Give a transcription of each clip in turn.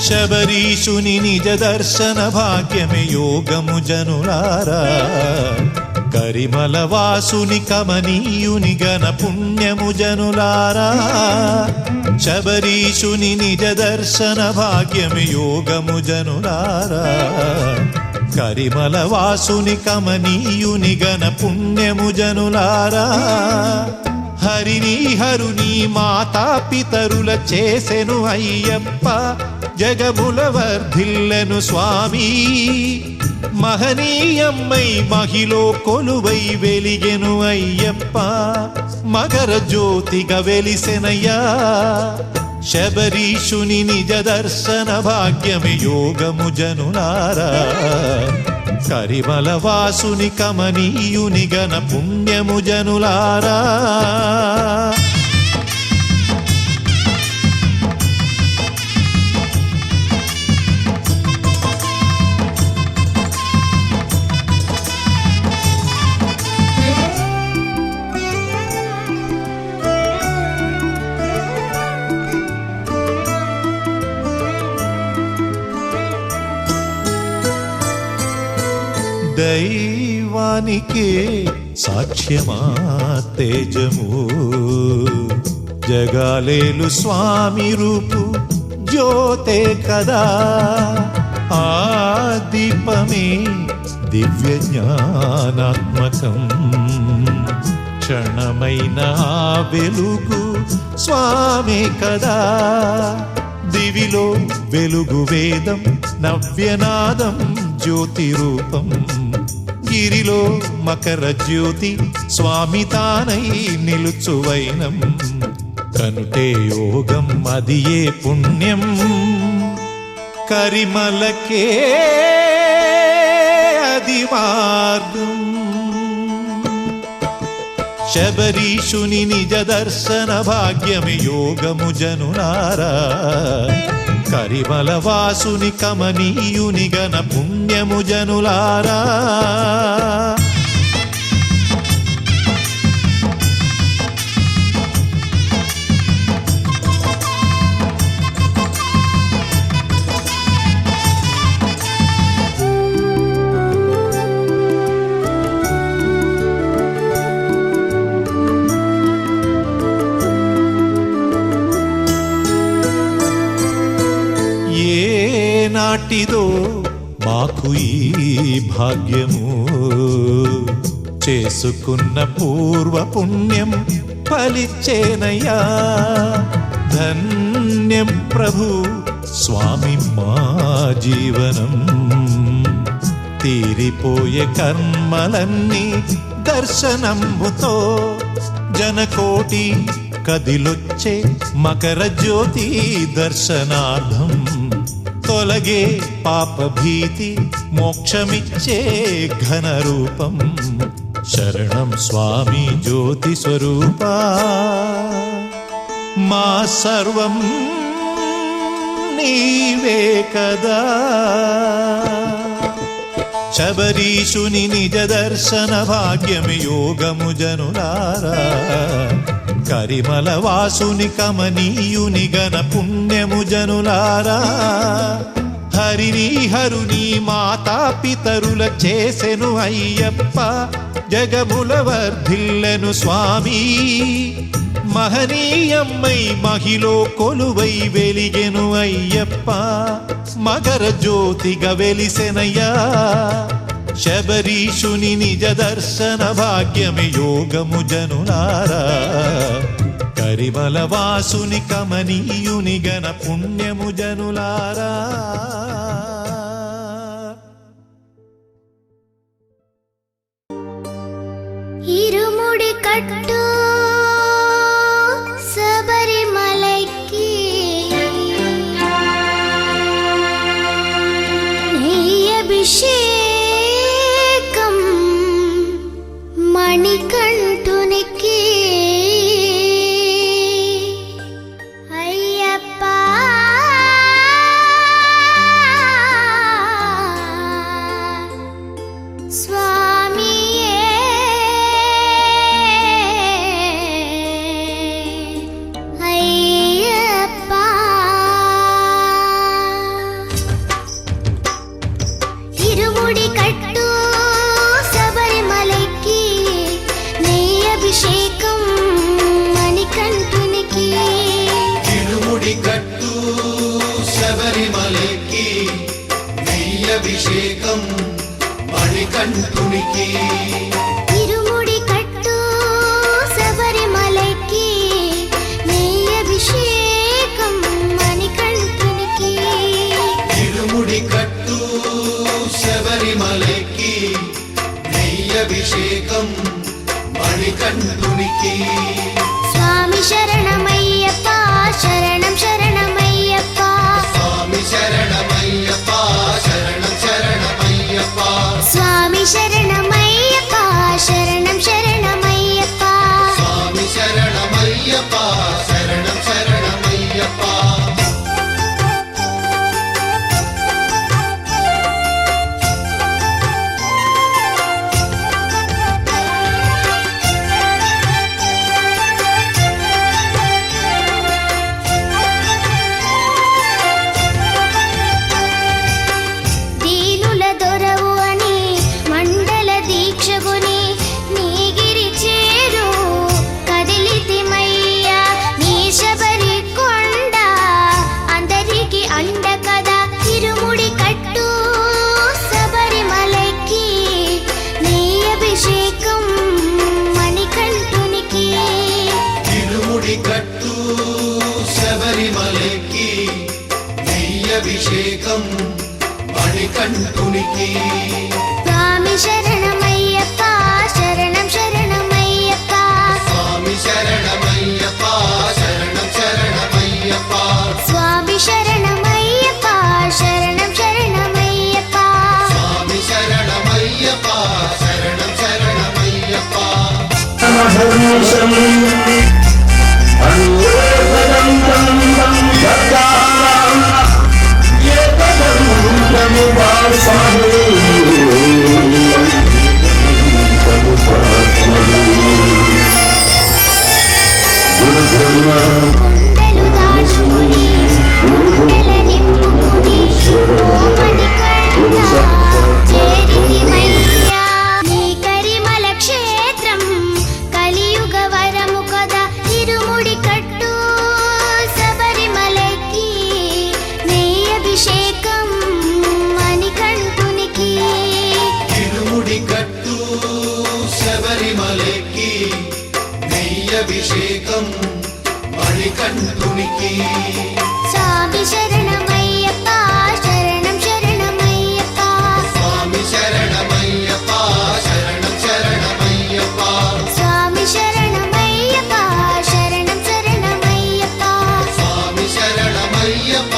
శబరీషుని నిజ దర్శన భాగ్యమే యోగము జనులారా. కరిమల వాసుని కమనీయుని గణ పుణ్యము జనులారా. శబరీషుని నిజ దర్శన భాగ్యమే యోగము జనులారా. కరిమల వాసుని కమనీయుని గణ పుణ్యము జనులారా. హరిని హరుని మాతా పితరుల చేసెను అయ్యప్ప, జగముల వర్ధిల్లెను స్వామి. మహనీయమ్మై మహిలో కొలువై వెలిగెను అయ్యప్ప, మకర జ్యోతిగా వెలిసెనయ్యా. శబరీషుని నిజ దర్శన భాగ్యమే యోగము జనులారా. కరిమల వాసుని కమనీయుని గణ పుణ్యము జనులారా. దైవానికే సాక్ష్యమా తేజము, జగాలేలు స్వామి రూపు జ్యోతే కదా. ఆ దీపమే దివ్య జ్ఞానాత్మకం, క్షణమైన వెలుగు స్వామే కదా. దివిలో వెలుగు వేదం, నవ్యనాదం జ్యోతి రూపం. గిరిలో మకర జ్యోతి స్వామి తానై నిలుచువైనం. కనుటే యోగం అదియే పుణ్యం, కరిమలకే అది మార్గం. శబరీషుని నిజ దర్శన భాగ్యమే యోగము జనులారా. కరిమల వాసుని కమనీయుని గణ పుణ్యము జనులారా. నాటిదో మాకు ఈ భాగ్యము, చేసుకున్న పూర్వ పుణ్యం ఫలిచ్చేనయ్యా. ధన్యం ప్రభు స్వామి మా జీవనం, తీరిపోయే కర్మలన్నీ దర్శనముతో. జనకోటి కదిలొచ్చే మకర జ్యోతి దర్శనార్థం, తొలగే పాప భీతి మోక్షమిచ్చే ఘన రూపం. శరణం స్వామి జ్యోతి స్వరూపా, మా సర్వం నీవే కదా. శబరీషుని నిజ దర్శన భాగ్యమే యోగము జనులారా. కరిమల వాసుని కమనీయుని గణ పుణ్యము జనులారా. హరిని హరుని మాతా పితరుల చేసెను అయ్యప్ప, జగముల వర్ధిల్లెను స్వామి. మహనీయమ్మై మహిలో కొలువై వెలిగెను అయ్యప్ప, మకర జ్యోతిగా వెలిసెనయ్యా. శబరీషుని నిజ దర్శన భాగ్యమే యోగము జనులారా. కరిమల వాసుని కమనీయుని గణ పుణ్యము జనులారా. ఇరుముడి కట్టు శబరిమలకి, నెయ్యభిషేకం మణికంఠునికి. అయ్యప్ప స్వామియే, అయ్యప్ప అభిషేకం మణికంఠునికి ఇరుముడి కట్టు శబరిమలకి నెయ్యి అభిషేకం మణికంఠునికి ఇరుముడి కట్టు శబరిమలకి నెయ్యి అభిషేకం మణికంఠునికి స్వామి శరణమయ్యప్ప శరణం శరణమయ్యప్ప స్వామి శరణమయ్యప్ప శరణం శరణమయ్యప్ప స్వామి శరణమయ్యప్ప శరణం శరణమయ్యప్ప స్వామి శరణమయ్యప్ప శరణం శరణమయ్యప్ప దీనుల దొరవు అని మండల దీక్షగుని నీగిరి చేరు కదిలితిమయ్యా నీ శబరి కొండ అందరికి అండ కదా తిరుముడి కట్టు శబరిమలకి నీ అభిషేకం మణికంఠునికి తిరుముడి కట్టు శబరిమలకి నెయ్యి అభిషేకం మణికంఠునికి స్వామి శరణమయ్యప్ప శరణం శరణమయ్యప్ప స్వామి శరణమయ్యప్ప శరణం శరణమయ్యప్ప స్వామి శరణమయ్యప్ప శరణం శరణమయ్యప్ప స్వామి శరణమయ్యప్ప శరణం శరణమయ్యప్ప కొండలు దాచుకుని గుండెల నింపుకుని మణికంఠ చేరితిమయ్యా నీ కరిమల క్షేత్రం కలియుగ వరము కదా తిరుముడి కట్టు శబరిమలకి నెయ్యి అభిషేకం మణికంఠునికి తిరుముడి కట్టు శబరిమలకి నెయ్యి అభిషేకం మణికంఠునికి స్వామి శరణమయ్యప్ప శరణం శరణమయ్యప్ప స్వామి శరణమయ్యప్ప శరణం శరణమయ్యప్ప స్వామి శరణమయ్యప్ప శరణం శరణమయ్యప్ప స్వామి శరణమయ్యప్ప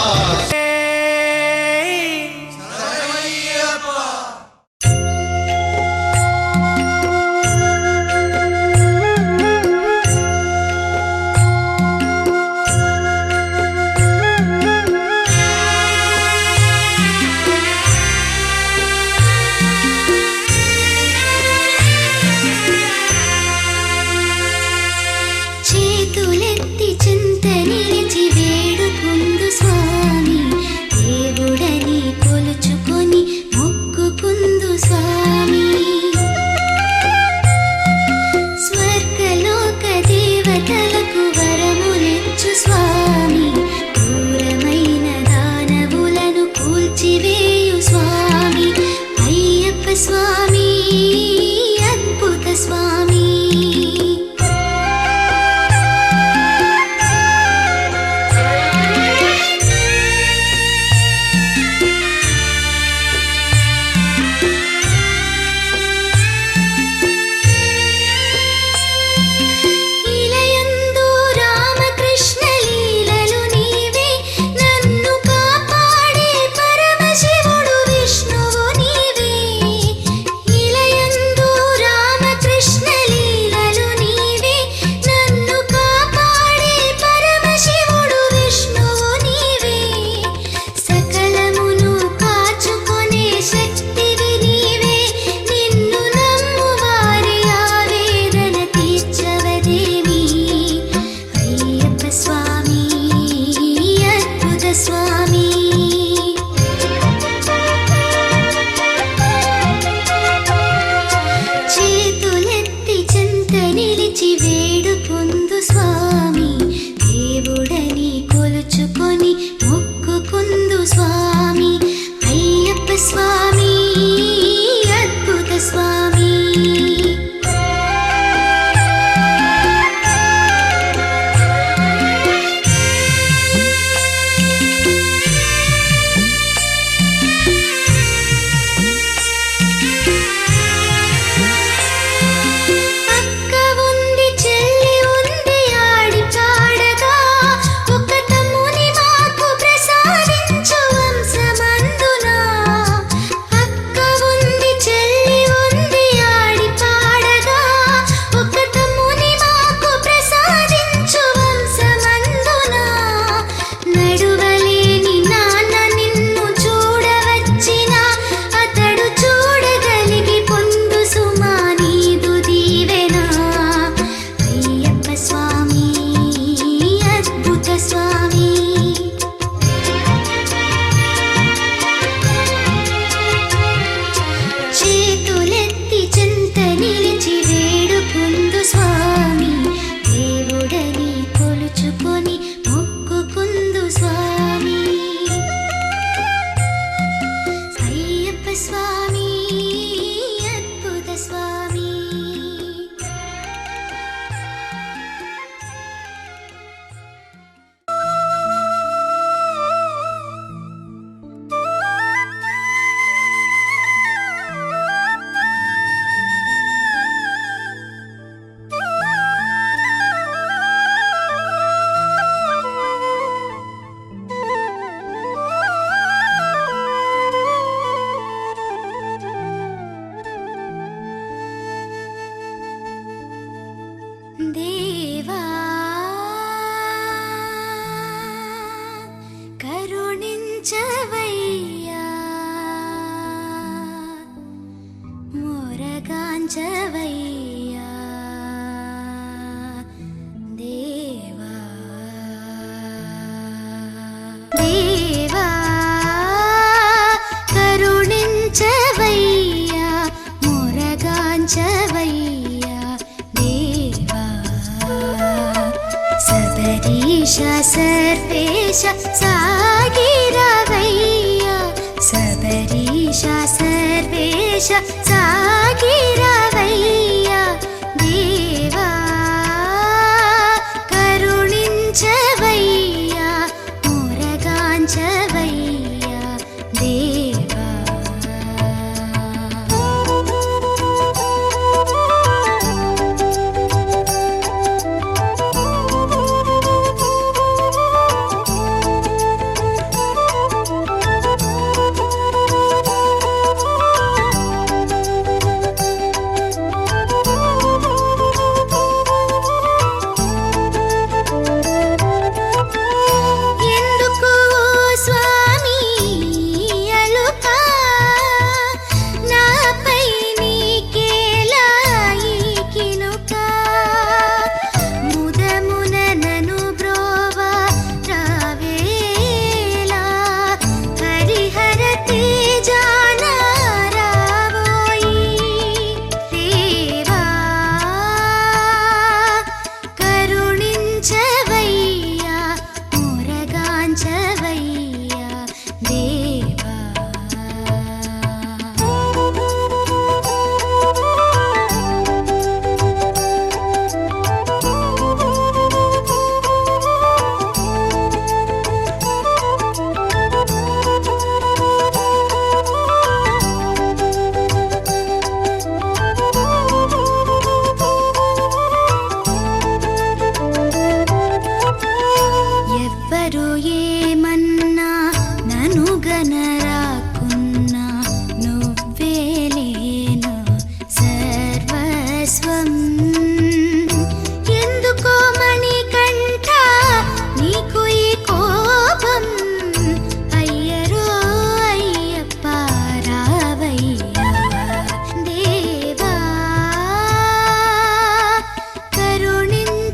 చేతులెత్తి చింత నిలిచి వేడుకుందు స్వామి దేవుడని కొలుచుకొని మొక్కుకుందు స్వామి స్వర్గలోక దేవతలకు వరములిచ్చు స్వామి దూరమైన దానవులను కూల్చివేయు స్వామి అయ్యప్ప స్వామి అద్భుత స్వామి ఇలయందు రామకృష్ణ లీలలు నీవే నన్ను కాపాడే పరమశివుడు విష్ణువు నీవే ఇలయందు రామకృష్ణ లీలలు నీవే నన్ను కాపాడే పరమశివుడు విష్ణువు నీవే సకలమును కాచుకొనే శక్తివి నీవే నిన్ను నమ్ము వారి ఆవేదన తీర్చవదేమి అయ్యప్ప స్వామి అద్భుత స్వామి చేతులెత్తి చింత నిలిచి వేడుకుందు స్వామి దేవుడని కొలుచుకొని మొక్కుకుందు స్వామి అయ్యప్ప స్వామి సర్వేశ సాగిరవయ్యా శబరీశ సర్వేశ సాగిరవయ్యా దేవా కరుణించవయ్యా మురగాంచవయ్యా దేవా ఎందుకు స్వామి అలుక నాపై నీకేలా ఈ కినుక ముదమున నను బ్రోవా రావేలా హరిహర తేజాన రావోయి దేవా కరుణించవయ్యా మురగాంచవయ్యా దేవా ఎవ్వరు ఏమన్నా నను గనరాకున్నా నువ్వేలేను సర్వస్వం ఎందుకో మణికంఠ నీకు ఈ కోపం అయ్యరో అయ్యప్ప రావయ్యా దేవా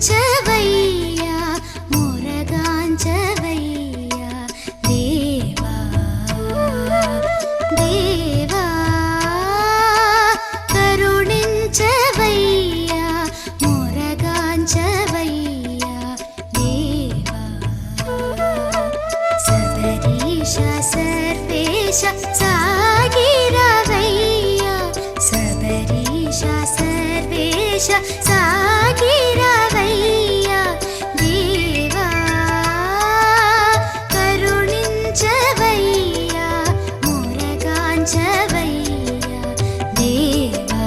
కరుణించవయ్యా మురగాంచవయ్యా దేవా దేవా కరుణించవయ్యా మురగాంచవయ్యా దేవా సబరీశ సర్వేశ సాగిరవయ్యా సబరీశ సర్వేశ సాగిరవయ్యా దేవా కరుణించవయ్యా మురగాంచవయ్యా దేవా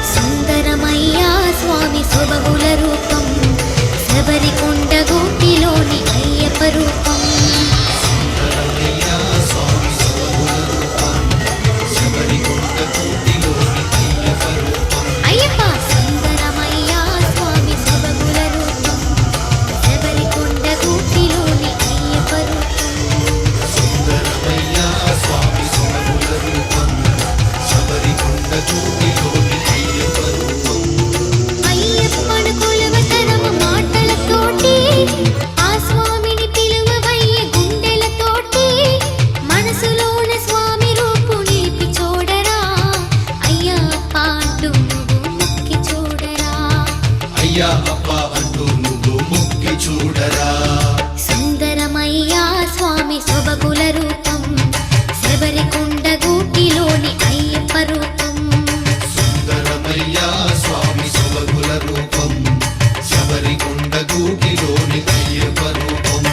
సుందరమయ్యా స్వామి శుభగుల రూపం శబరికొండ గోపిలోని అయ్యప్ప రూపం అయ్యప్ప సుందరమయ్యా స్వామి శుభగుల రూపం శబరికొండ గోపిలోని అయ్యప్ప రూపం అయ్యప్పను కొలువతరము మాటలతోటి ఆ స్వామిని పిలువవయ్య గుండెలతోటి మనసులోన స్వామి రూపు నిలిపి చూడరా అయ్యప్ప అంటూ నువ్వు మొక్కి చూడరా అయ్యా అప్ప అంటూ నువ్వు మొక్కి చూడరా సుందరమయ్యా స్వామి శుభగుల రూపం శబరికొండ గూటిలోని అయ్యప్ప రూపం సుందరమయ్యా స్వామి శుభగుల రూపం శబరికొండ గూటిలోని అయ్యప్ప రూపం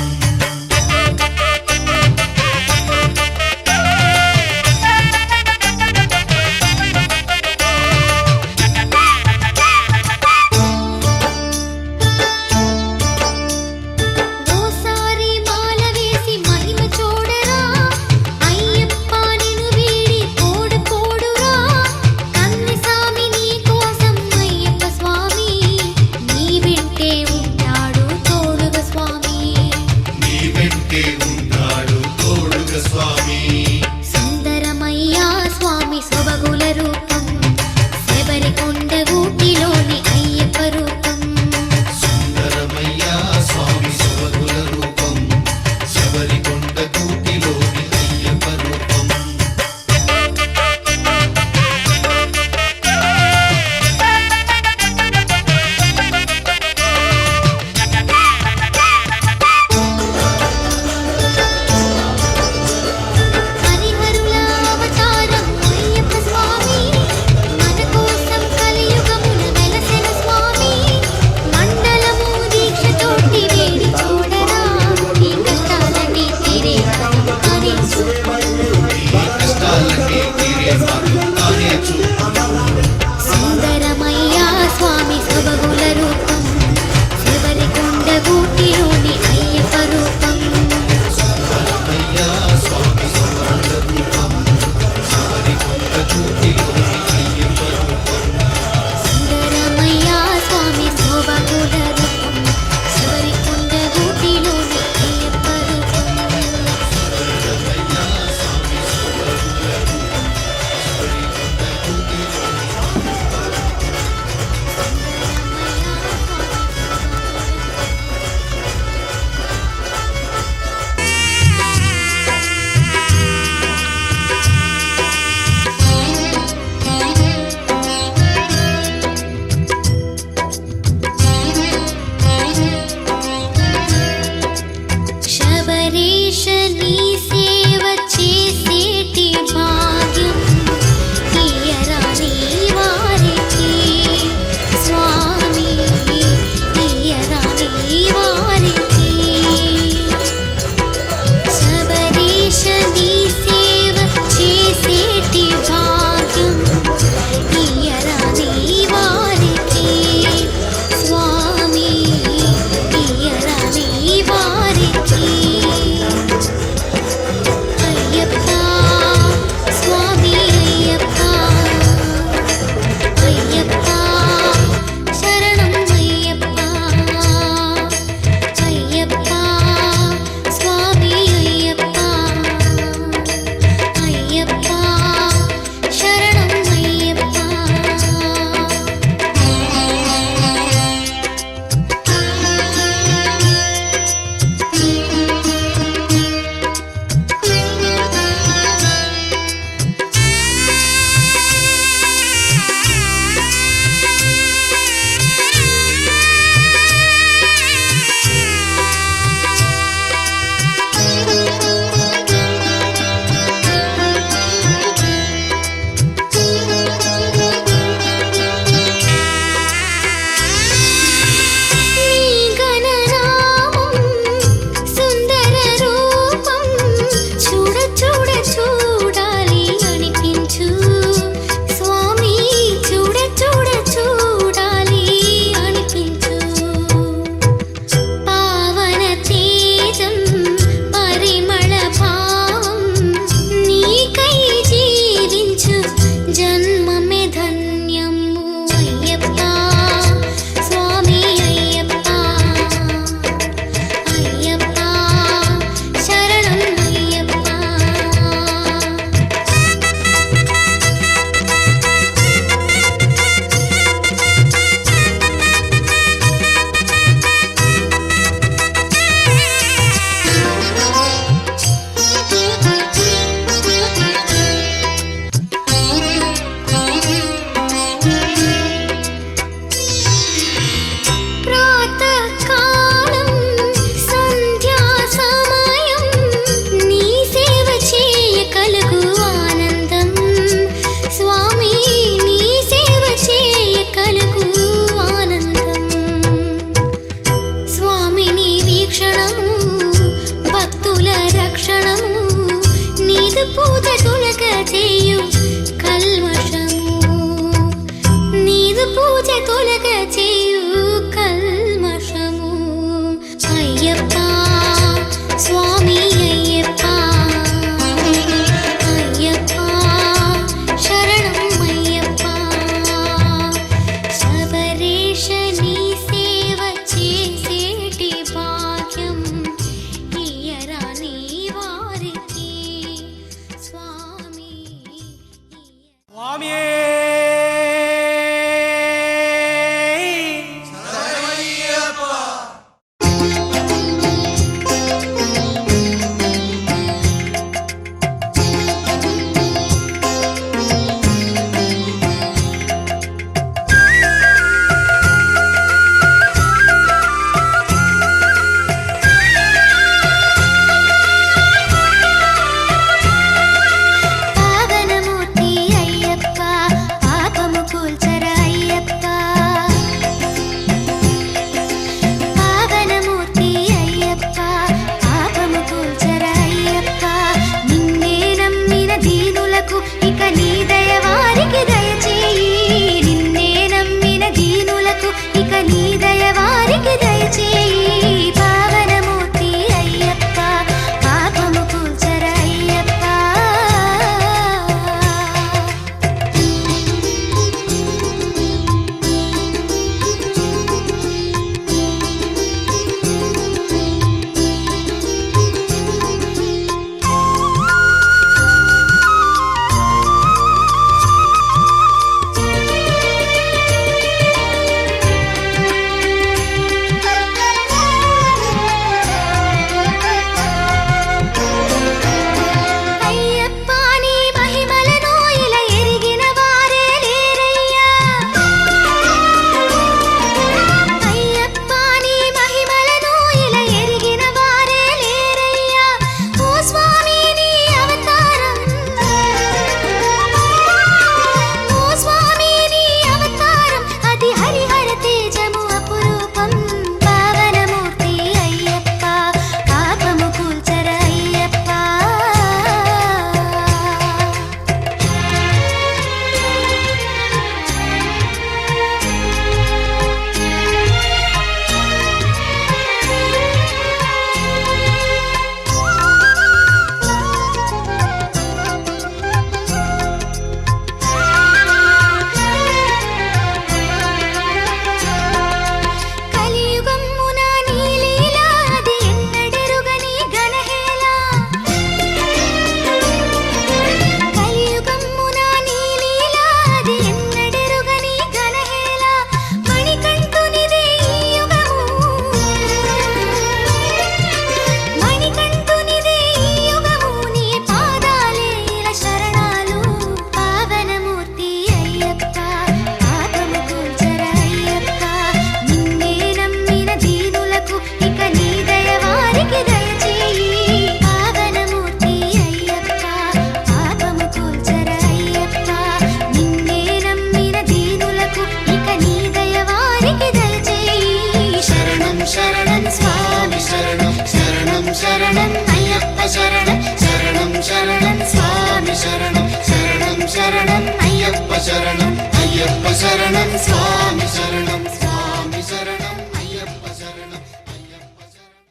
శరణం అయ్యప్ప శరణం స్వామి శరణం స్వామి శరణం అయ్యప్ప శరణం అయ్యప్ప శరణం.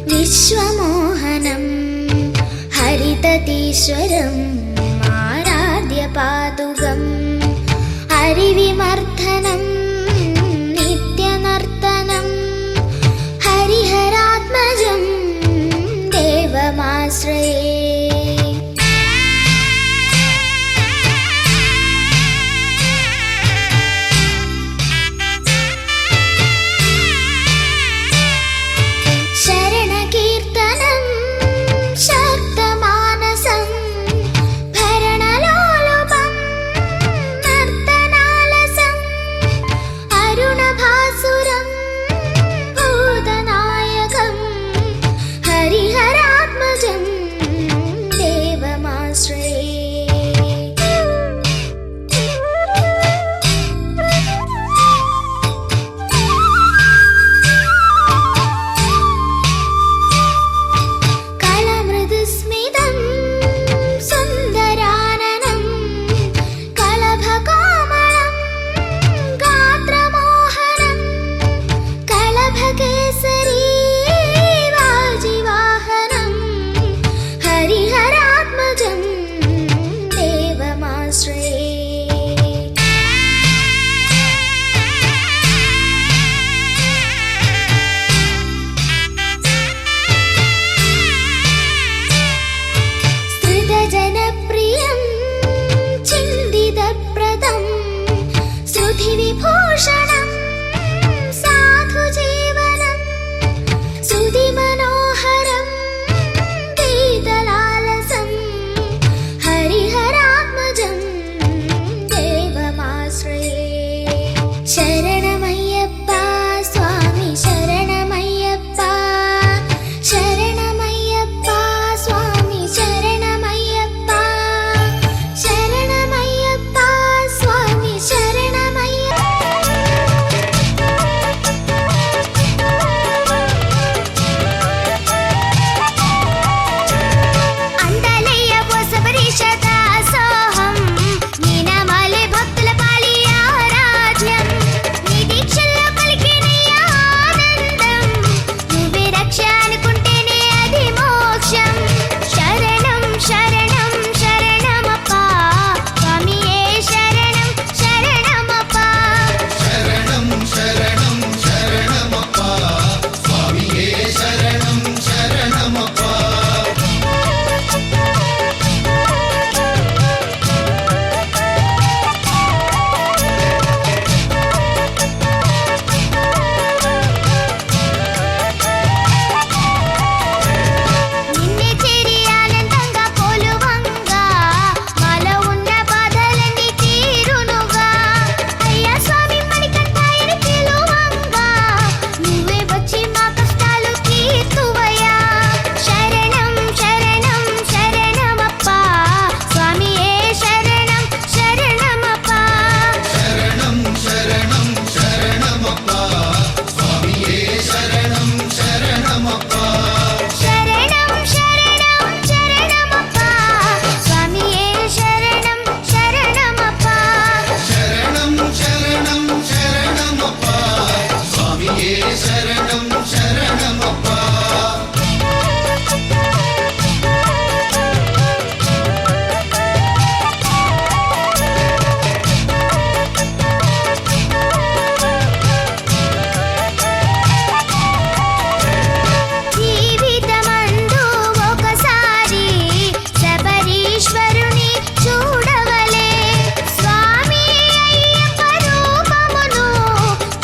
విశ్వమోహనం హరితీశ్వరం ఆరాధ్య పాదుగం హరివిమర్ధనం నిత్యనర్తనం హరిహరాత్మజం దేవమాశ్రయే.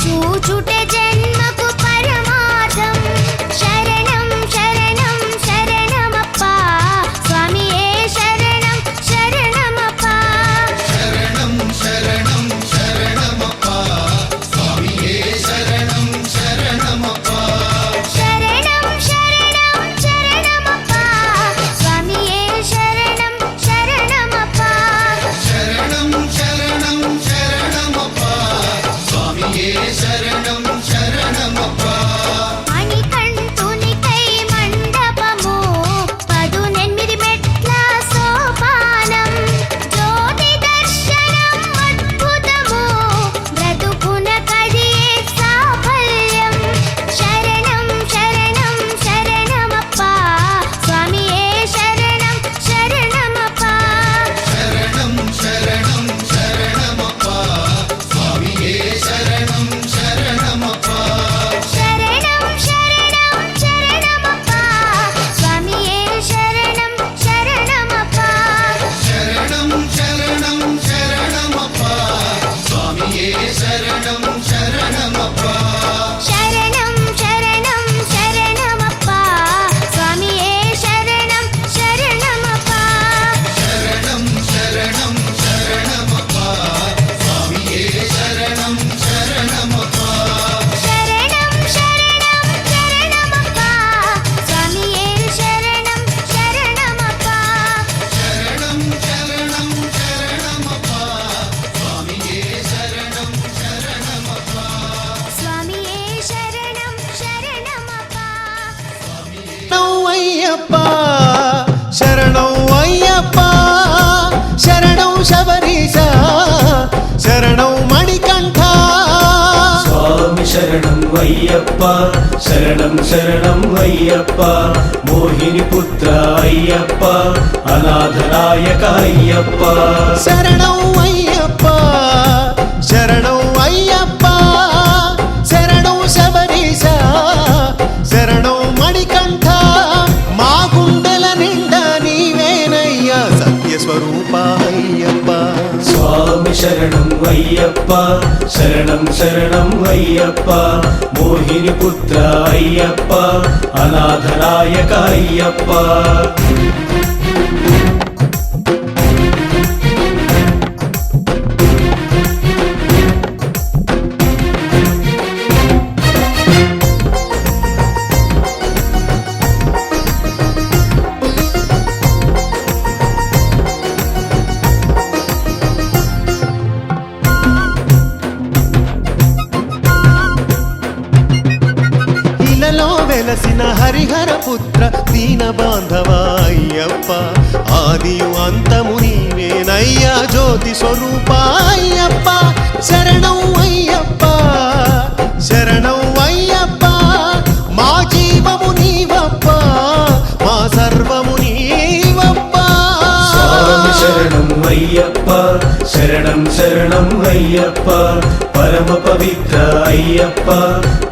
చూచుటే జన్మకు పరమార్థం. అయ్యప్ప శరణం అయ్యప్ప శరణం శబరీశ శరణం మణికంఠ స్వామి శరణం అయ్యప్ప శరణం శరణం అయ్యప్ప మోహిని పుత్ర అయ్యప్ప అనాథనాయక అయ్యప్ప శరణం అయ్యప్ప శరణం అయ్యప్ప శరణం శబరీశ శరణం మణికంఠ మా గుండెల నిండా నీవేనయ్యా సత్యస్వరూప అయ్యప్ప స్వామి శరణం అయ్యప్ప శరణం శరణం అయ్యప్ప మోహిని పుత్ర అయ్యప్ప అనాథనాయక అయ్యప్ప ఇలలో వెలసిన హరిహర పుత్ర దీన బాంధవ అయ్యప్ప ఆదియు అంతము నీవేనయ్యా జ్యోతి స్వరూప అయ్యప్ప శరణం అయ్యప్ప శరణం అయ్యప్ప మా జీవము నీవప్ప మా సర్వము నీవప్ప స్వామి శరణం అయ్యప్ప శరణం శరణం అయ్యప్ప పరమ పవిత్ర అయ్యప్ప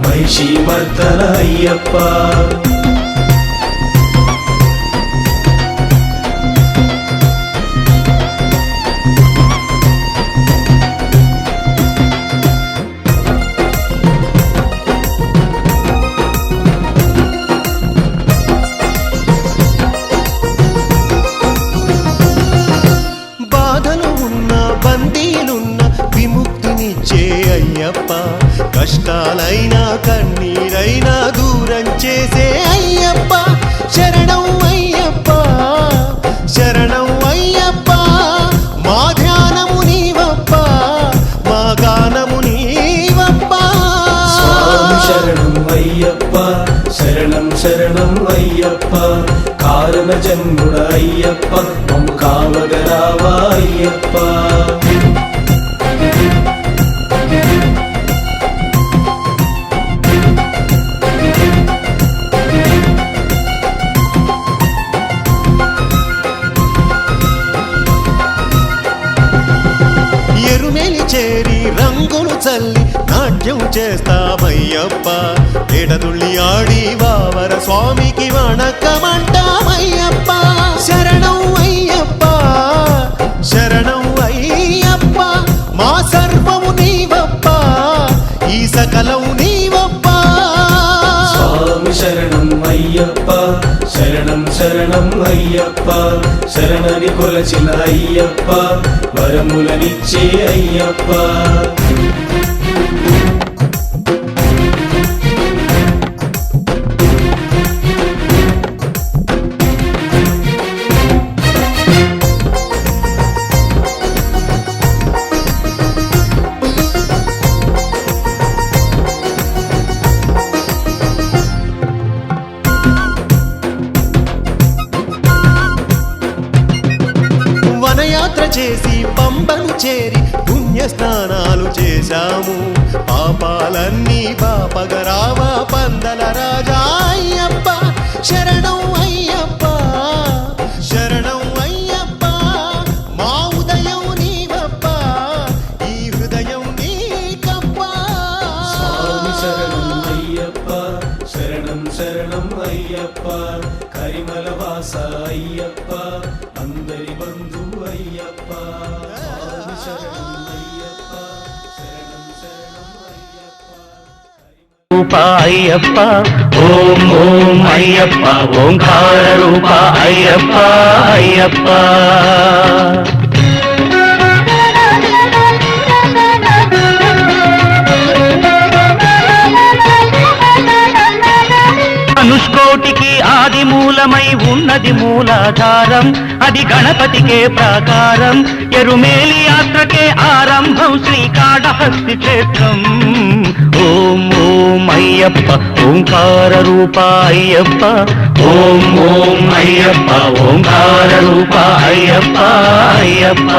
మహిషి మర్దన అయ్యప్ప బాధలు ఉన్న బందీలున్న విముక్తినిచ్చే అయ్యప్ప కష్టాలైనా కన్నీరైనా దూరం చేసే అయ్యప్ప శరణం అయ్యప్ప శరణం అయ్యప్ప మా ధ్యానము నీవప్ప మా గానము నీవప్ప స్వామి శరణం అయ్యప్ప శరణం శరణం అయ్యప్ప కారణ జన్ముడ అయ్యప్ప మమ్ము కావగరావా అయ్యప్ప ఎరుమెలి చేరి రంగులు చల్లి నాట్యం చేస్తామయ్యప్ప ఎడదుళ్ళి ఆడి వావర స్వామికి వణకమంటామయ్యప్ప శరణం అయ్యప్ప శరణం అయ్యప్ప మా సర్వము నీవప్ప ఈ సకలం నీవప్ప స్వామి శరణం అయ్యప్ప శరణం శరణం అయ్యప్ప శరణని కొలచిన అయ్యప్ప వరములనిచ్చే అయ్యప్ప వనయాత్ర చేసి పంబను చేరి పుణ్య స్నానాలు చేశాము పాపాలన్నీ పాపగరావా పందల రాజా అయ్యప్ప శరణం అయ్యప్ప శరణం అయ్యప్ప మా ఉదయం నీవప్ప ఈ హృదయం నీకప్ప స్వామి శరణం అయ్యప్ప శరణం శరణం అయ్యప్ప కరిమల వాస అయ్యప్ప అందరి బంధు అయ్యప్ప స్వామి శరణం అయ్యప్ప శరణం శరణం అయ్యప్ప రూప అయ్యప్ప ఓం ఓం అయ్యప్ప ఓంకార రూప అయ్యప్ప అయ్యప్ప అనుష్కోటికి ఆది మూలమై ఉన్నది మూలాధారం అది గణపతికే ప్రాకారం ఎరుమేలి యాత్రకే ఆరంభం శ్రీకాళహస్తి క్షేత్రం ఓం ఓం అయ్యప్ప అయ్యప్ప ఓంకార రూప అయ్యప్ప ఓం ఓం అయ్యప్ప ఓంకార రూప అయ్యప్ప అయ్యప్ప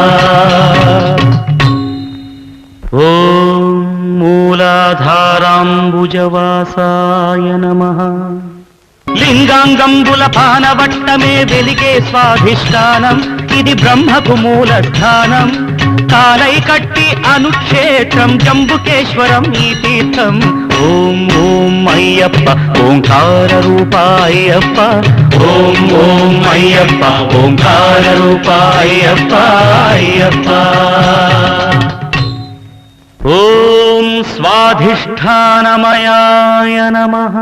ఓం మూలాధారాంబుజవాసాయ నమః లింగాంగంబుల పానవట్టమే వెలిగే స్వాధిష్టానం ఇది బ్రహ్మకు మూల స్థానం కాలై కట్టి అనుక్షేత్రం జంబుకేశ్వరం ఈ తీర్థం ఓం ఓం అయ్యప్ప ఓంకార రూప అయ్యప్ప ఓం ఓం అయ్యప్ప ఓంకార రూప అయ్యప్ప అయ్యప్ప ఓం స్వాధిష్టానమయాయ నమః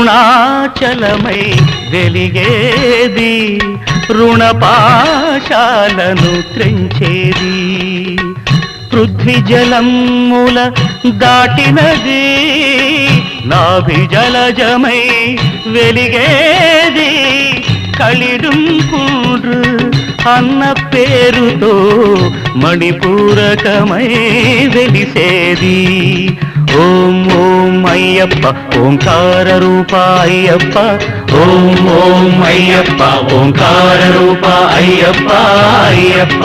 అరుణాచలమై వెలిగేది రుణపాశాలను త్రెంచేది పృథ్వీ జలముల దాటినది నాభిజలజమై వెలిగేది కలిడుంకుండ్రు అన్న పేరుతో మణిపూరకమై వెలిసేది ఓం ఓం అయ్యప్ప ఓంకార రూప అయ్యప్ప ఓం ఓం అయ్యప్ప ఓంకార రూప అయ్యప్ప అయ్యప్ప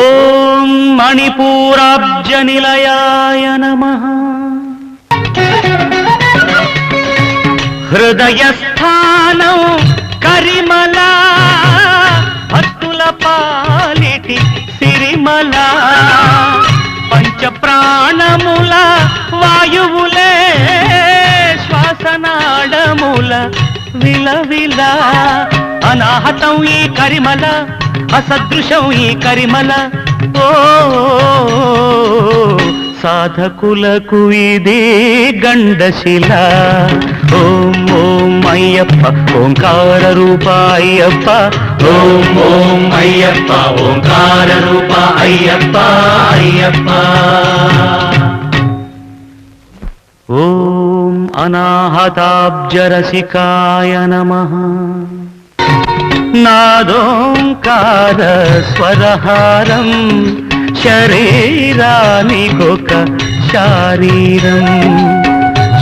ఓం మణిపూరాబ్జ నిలయాయ నమః హృదయస్థానం కరిమల భక్తుల పాలిటి సిరిమల పంచ ప్రాణముల వాయువులే శ్వాసనాడముల విలవిల అనాహతం ఈ కరిమల అసదృశం ఈ కరిమల ఓ సాధకులకు ఇది గండశిల ఓం ఓం అయ్యప్ప ఓంకార రూప అయ్యప్ప ఓం ఓం అయ్యప్ప ఓంకార రూప అయ్యప్ప అయ్యప్ప ఓం అనాహతాబ్జరసికాయ నమః నాదోంకార స్వరహారం శరీరానికొక శారీరం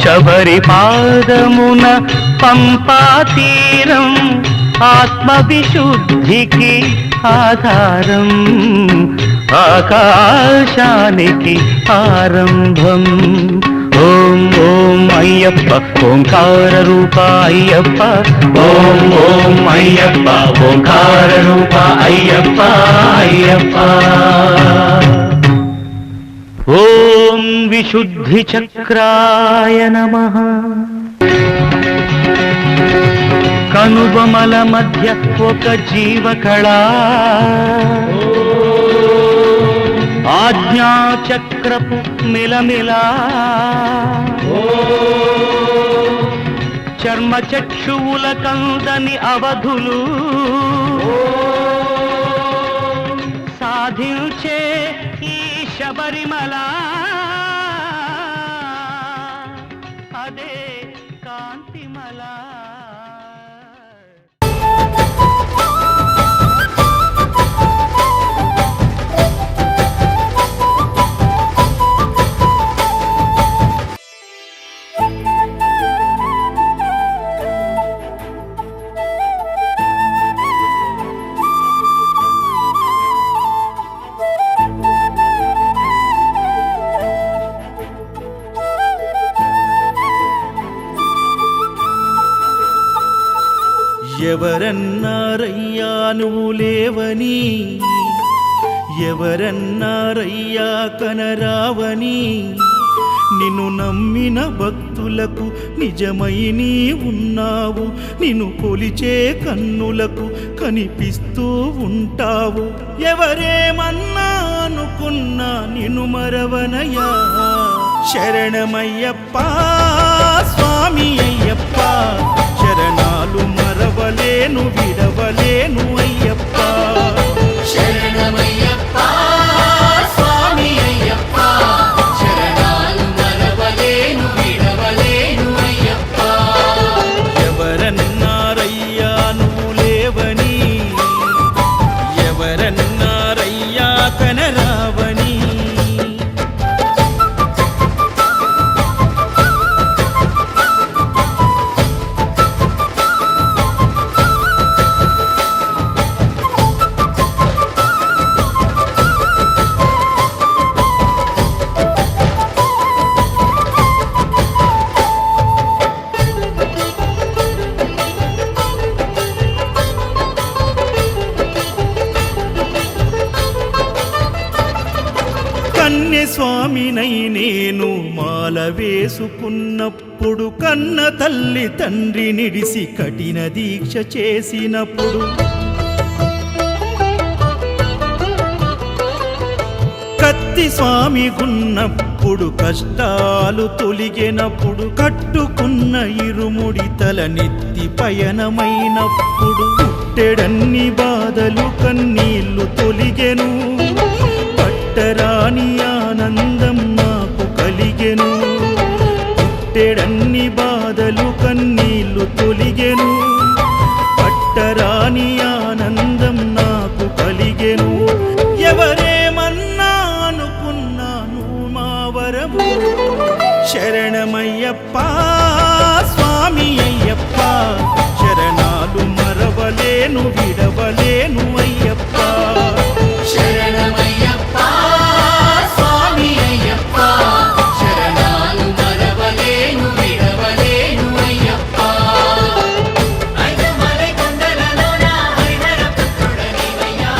శబరి పాదమున పంపాతీరం ఆత్మవిశుద్ధికి ఆధారం ఆకాశానికి ఆరంభం ఓం ఓం అయ్యప్ప ఓంకార రూప అయ్యప్ప ఓం ఓం అయ్యప్ప ఓంకార రూప అయ్యప్ప అయ్యప్ప ఓం విశుద్ధి చక్రాయ నమః కనుబొమల మధ్య ఒక జీవకళ ఆజ్ఞాచక్రపు మిలమిలా చర్మచక్షువుల కందని అవధులు సాధించే ఈ శబరిమల అదే కాంతిమల ఎవరన్నారయ్యా నువ్వు లేవని ఎవరన్నారయ్యా కనరావని నిన్ను నమ్మిన భక్తులకు నిజమై నీ ఉన్నావు నిన్ను కొలిచే కన్నులకు కనిపిస్తూ ఉంటావు ఎవరేమన్నా అనుకున్నా నిన్ను మరవనయ్యా శరణమయ్యప్ప స్వామి అయ్యప్ప శరణాలు మరవలేను విడవలేను అయ్యప్ప శరణమయ్యప్ప స్వామి అయ్యప్ప శరణాలు మరవలేను విడవలేను అయ్యప్ప ఎవరన్నారయ్యా నువ్వు లేవని ఎవరన్నా కన్యస్వామినై నేను మాల వేసుకున్నప్పుడు కన్న తల్లి తండ్రి నిడిసి కఠిన దీక్ష చేసినప్పుడు కత్తి స్వామి గున్నప్పుడు కష్టాలు తొలిగినప్పుడు కట్టుకున్న ఇరుముడి తల నెత్తి పయనమైనప్పుడు పుట్టెడన్ని బాధలు కన్నీళ్లు తొలిగెను పట్టరాని ఆనందం నాకు కలిగెను పుట్టెడన్ని బాధలు కన్నీళ్లు తొలిగెను పట్టరాని ఆనందం నాకు కలిగెను ఎవరేమన్నా అనుకున్నాను మా వరము శరణమయ్యప్ప స్వామి అయ్యప్ప శరణాలు మరవలేను విడవలేను అయ్యప్ప శరణమయ్యప్ప స్వామి అయ్యప్ప శరణాలు మరవలేను విడవలేను అయ్యప్ప ఐదమలై కొండలలోన హరిహర పుత్రుడనివయ్యా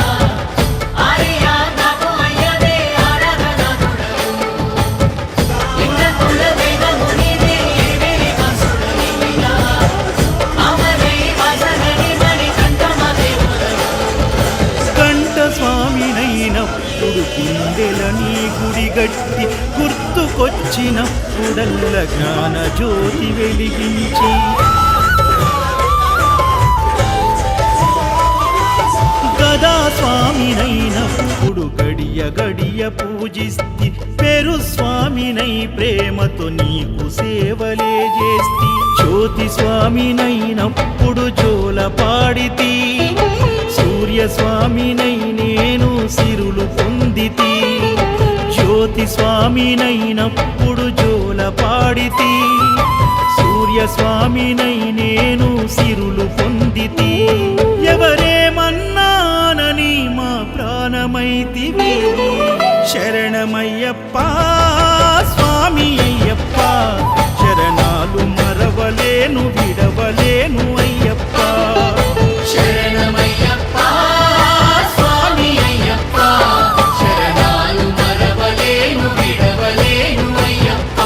ఆర్యా నాకు అయ్యదే ఆరాధనాథుడవు ఇంద్ర కుల దైవము నీవే ఏవేలి వాసుడనివయ్యా అమరై వాసనని మణి కంఠమ దేవుడవు కంఠ స్వామినైనప్పుడు గుండెల నీ గుడి గట్టి గుర్తుకొచ్చినప్పుడల్ల జ్ఞాన జ్యోతి వెలిగించి గదా స్వామినైనప్పుడు గడియ గడియ పూజిస్తి పెరు స్వామినై ప్రేమతో నీకు సేవలే చేస్తి జ్యోతి స్వామినైనప్పుడు జోల పాడితి సూర్య స్వామినై నేను సిరులు పొందితి జ్యోతి స్వామినైనప్పుడు జోల పాడితి సూర్య స్వామినై నేను సిరులు పొందితి ఎవరేమన్నానని మా ప్రాణమైతివి శరణమయ్యప్ప స్వామి అయ్యప్ప శరణాలు మరవలేను విడవలేను అయ్యప్ప శరణమయ్యప్ప స్వామి అయ్యప్ప శరణాలు మరవలేను విడవలేను అయ్యప్ప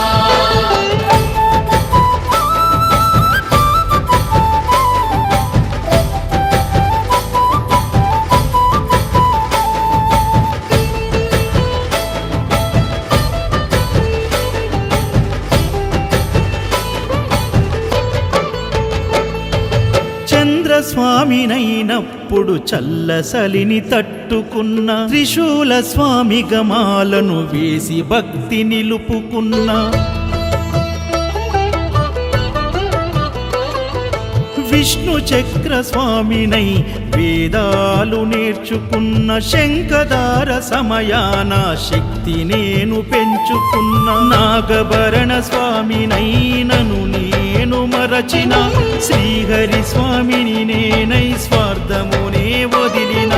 చంద్రస్వామినైనప్పుడు చల్లసలిని తట్టుకున్న త్రిశూల స్వామి గమాలను వేసి భక్తి నిలుపుకున్న విష్ణు చక్ర స్వామినై వేదాలు నేర్చుకున్న శంఖదార సమయాన శక్తి నేను పెంచుకున్న నాగభరణ స్వామినై నను నేను మరచిన శ్రీహరి స్వామిని నేనై స్వార్థమునే వదిలిన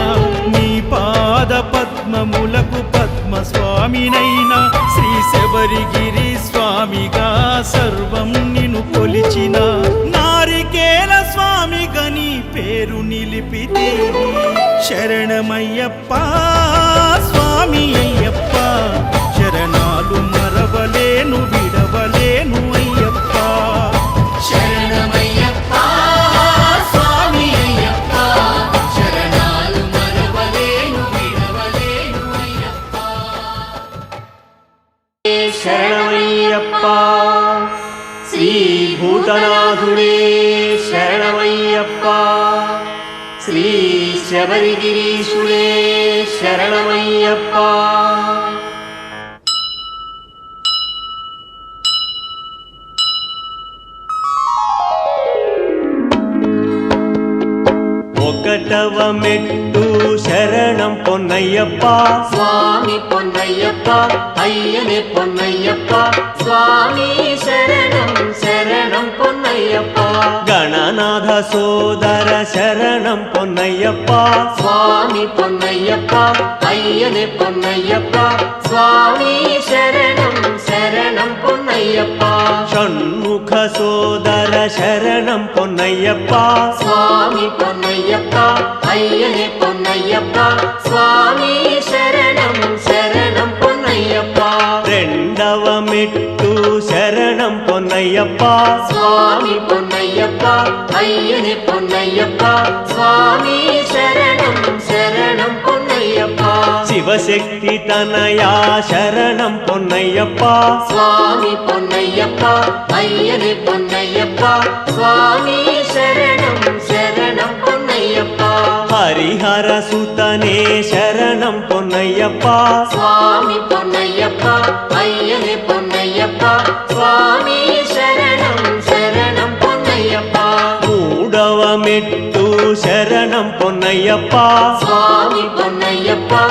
నీ పాద పద్మములకు పద్మ స్వామినైనా శ్రీ శబరిగిరి స్వామిగా సర్వం నిన్ను కొలిచిన నారికేల స్వామిగా నీ పేరు నిలిపితే శరణమయ్యప్ప స్వామి అయ్యప్ప శరణాలు మరవలేను విడవలేను అయ్యప్ప శరణమయ్యప్ప స్వామి అయ్యప్ప శరణాలు మరవలేను విడవలేను అయ్యప్ప శరణమయ్యప్ప శ్రీ భూతనాథుడే శరణమయ్యప్ప శ్రీ శబరిగిరీశుడే శరణమయ్యప్ప ఒకటవ మెట్టు శరణం పొన్నయ్యప్ప స్వామి పొన్నయ్యప్ప అయ్యనే పొన్నయ్యప్ప స్వామి శరణం శరణం పొన్నయ్యప్ప గణనాథ సోదర శరణం పొన్నయ్యప్ప స్వామి పొన్నయ్యప్ప అయ్యనే పొన్నయ్యప్ప స్వామి శరణం శరణం పొన్నయ్యప్ప షణ్ముఖ సోదర శరణం పొన్నయ్యప్ప స్వామి పొన్నయ్యప్ప అయ్యనే పొన్నయ్యప్ప స్వామి శరణం శరణం పొన్నయ్యప్ప பொன்னையப்பா சுவாமி பொன்னையப்பா ஐயனே பொன்னையப்பா சுவாமி சரணம் சரணம் பொன்னையப்பா சிவசக்தி தனயா சரணம் பொன்னையப்பா சுவாமி பொன்னையப்பா ஐயனே பொன்னையப்பா சுவாமி சரணம் சரணம் பொன்னையப்பா ஹரிஹர சுதனே சரணம் பொன்னையப்பா சுவாமி பொன்னையப்பா ஐயனே பொன்னையப்பா சுவாமி சரணம் சரணம் பொன்னையப்பா மூடவமெட்டு சரணம் பொன்னையப்பா சுவாமி பொன்னையப்பா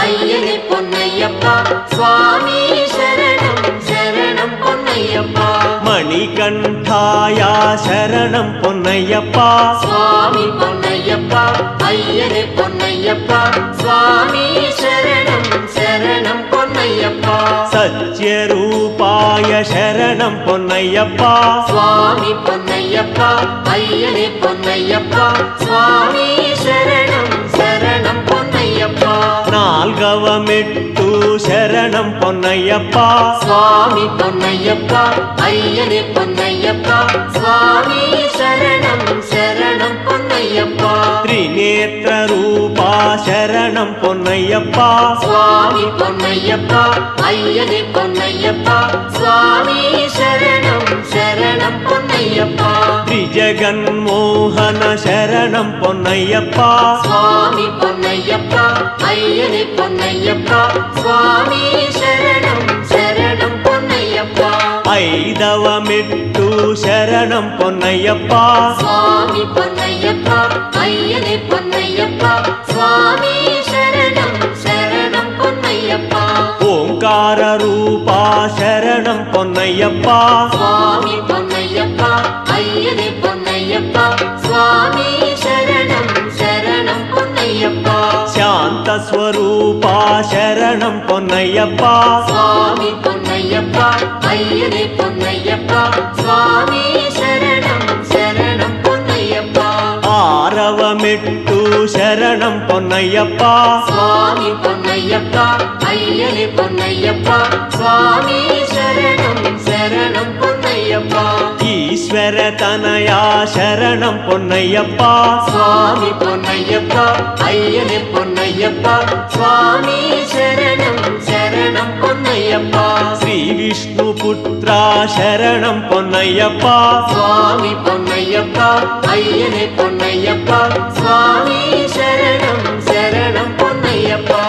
ஐயனே பொன்னையப்பா சுவாமி சரணம் சரணம் பொன்னையப்பா மணிகண்டாயா சரணம் பொன்னையப்பா சுவாமி பொன்னையப்பா ஐயனே பொன்னையப்பா சுவாமி சரணம் சரணம் பொன்னையப்பா சத்யரூபாய சரணம் பொன்னையப்பா சுவாமி பொன்னையப்பா ஐயனே பொன்னையப்பா சுவாமி சரணம் சரணம் பொன்னையப்பா நால்கவமெட்டு சரணம் பொன்னையப்பா சுவாமி பொன்னையப்பா ஐயனே பொன்னையப்பா சுவாமி சரணம் சரணம் பொன்னையப்பா த்ரிநேத்திர ரூபா சரணம் பொன்னையப்பா சுவாமி பொன்னையப்பா ஐயனே பொன்னையப்பா சுவாமி சரணம் சரணம் பொன்னையப்பா த்ரிஜகன்மோகன சரணம் பொன்னையப்பா சுவாமி பொன்னையப்பா ஐயனே பொன்னையப்பா சுவாமி சரணம் சரணம் பொன்னையப்பா ஐதவமெட்டு சரணம் பொன்னையப்பா சுவாமி பொன்னையப்பா ஐயனே பொன்னையப்பா சுவாமி சரணம் சரணம் பொன்னையப்பா ஓங்கார ரூபா சரணம் பொன்னையப்பா சுவாமி பொன்னையப்பா ஐயனே பொன்னையப்பா சுவாமி சரணம் சரணம் பொன்னையப்பா சாந்த ஸ்வரூபா சரணம் பொன்னையப்பா சுவாமி பொன்னையப்பா ஐயனே பொன்னையப்பா சுவாமி சரணம் சரணம் பொன்னையப்பா ஆரவமெட்டு சரணம் பொன்னையப்பா சுவாமி பொன்னையப்பா ஐயனே பொன்னையப்பா சுவாமி சரணம் சரணம் பொன்னையப்பா ஈஸ்வர தனயா சரணம் பொன்னையப்பா சுவாமி பொன்னையப்பா ஐயனே பொன்னையப்பா சுவாமி சரணம் சரணம் பொன்னையப்பா ஸ்ரீ விஷ்ணு புத்ரா சரணம் பொன்னையப்பா சுவாமி பொன்னையப்பா ஐயனே பொன்னையப்பா சுவாமி சரணம் சரணம் பொன்னையப்பா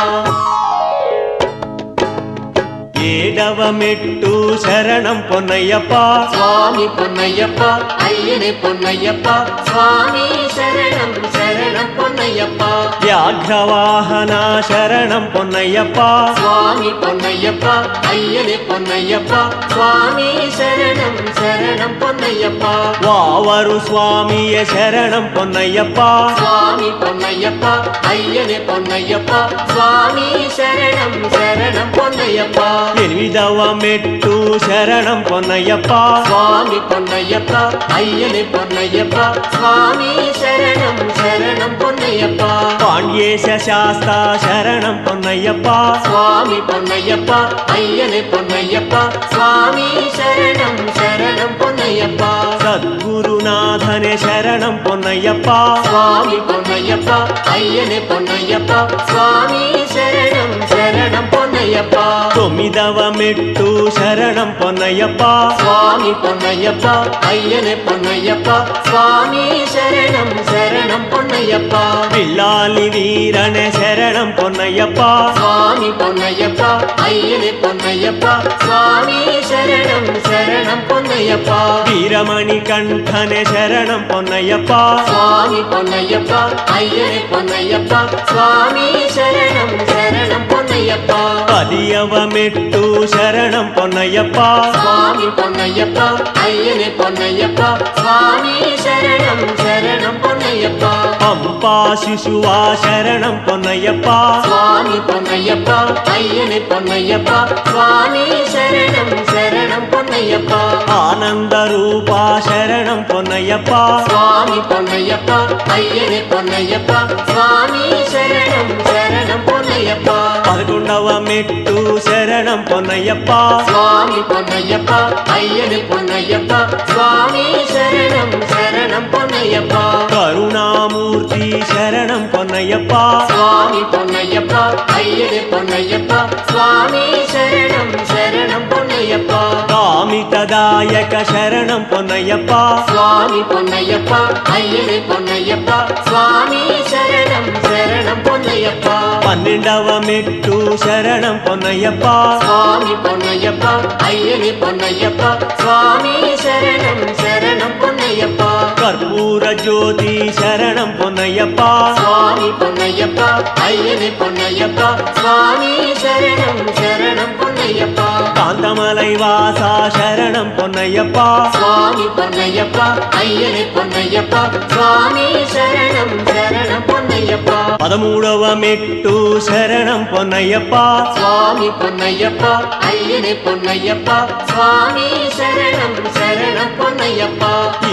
ஏடவமெட்டு சரணம் பொன்னையப்பா சுவாமி பொன்னையப்பா ஐயனே பொன்னையப்பா சுவாமி சரணம் சரணம் பொன்னையப்பா வியாக்ரவாகனா சரணம் பொன்னையப்பா சுவாமி பொன்னையப்பா ஐயனே பொன்னையப்பா சுவாமி சரணம் சரணம் பொன்னையப்பா வாவரு சுவாமிய சரணம் பொன்னையப்பா சுவாமி பொன்னையப்பா ஐயனே பொன்னையப்பா சுவாமி சரணம் சரணம் பொன்னையப்பா எனிதவமெட்டு சரணம் பொன்னையப்பா சுவாமி பொன்னையப்பா ஐயனே பொன்னையப்பா சுவாமி சரணம் சரணம் பொன்னையப்பா பாண்டியேச சாஸ்தா சரணம் பொன்னையப்பா சுவாமி பொன்னையப்பா ஐயனே பொன்னையப்பா சுவாமி சரணம் சரணம் பொன்னையப்பா சத்குருநாதனே சரணம் பொன்னையப்பா சுவாமி பொன்னையப்பா ஐயனே பொன்னையப்பா சுவாமி சரணம் சரணம் பொன்னையப்பா தொமிதவமெட்டு சரணம் பொன்னையப்பா சுவாமி பொன்னையப்பா ஐயனே பொன்னையப்பா சுவாமி சரணம் சரணம் பொன்னையப்பா பில்லாலி வீரனே சரணம் பொன்னையப்பா சுவாமி பொன்னையப்பா ஐயனே பொன்னையப்பா சுவாமி சரணம் சரணம் பொன்னையப்பா வீரமணி கண்டனே சரணம் பொன்னையப்பா சுவாமி பொன்னையப்பா ஐயனே பொன்னையப்பா சுவாமி சரணம் சரணம் பொன்னையப்பா பதியவமெட்டு சரணம் பொன்னையப்பா சுவாமி பொன்னையப்பா ஐயனே பொன்னையப்பா சுவாமி சரணம் சரணம் பொன்னையப்பா பம்பா சிசுவா சரணம் பொன்னையப்பா சுவாமி பொன்னையப்பா ஐயனே பொன்னையப்பா சுவாமி சரணம் சரணம் பொன்னையப்பா ஆனந்த ரூபா சரணம் பொன்னையப்பா சுவாமி பொன்னையப்பா ஐயனே பொன்னையப்பா சுவாமி சரணம் சரணம் பொன்னையப்பா పదకొండవ మెట్టు శరణం శరణం పొన్నయ్యప్ప స్వామి పొన్నయ్యప్ప అయ్యని పొన్నయ్యప్ప స్వామి శరణం శరణం పొన్నయ్యప్ప కరుణామూర్తి శరణం పొన్నయ్యప్ప స్వామి పొన్నయ్యప్ప అయ్యని పొన్నయ్యప్ప స్వామి శరణం శరణం పొన్నయ్యప్ప కామితదాయక శరణం పొన్నయ్యప్ప స్వామి పొన్నయ్యప్ప అయ్యని పొన్నయ్యప్ప స్వామి శరణం శరణం పొన్నయ్యప్ప 12వ మెట్టు శరణం పొన్నయ్యప్ప స్వామి పొన్నయ్యప్ప అయ్యని పొన్నయ్యప్ప స్వామి శరణం శరణం పొన్నయ్యప్ప కర్పూర జ్యోతి శరణం పొన్నయ్యప్ప స్వామి పొన్నయ్యప్ప అయ్యని పొన్నయ్యప్ప స్వామి శరణం శరణం పొన్నయ్యప్ప కాంతమలై వాస శరణం పొన్నయ్యప్ప స్వామి పొన్నయ్యప్ప అయ్యని పొన్నయ్యప్ప స్వామి శరణం శరణం పొన్నయ్యప్ప 13వ మెట్టు శరణం పొన్నయ్యప్ప స్వామి పొన్నయ్యప్ప అయ్యని పొన్నయ్యప్ప స్వామి శరణం శరణం పొన్నయ్యప్ప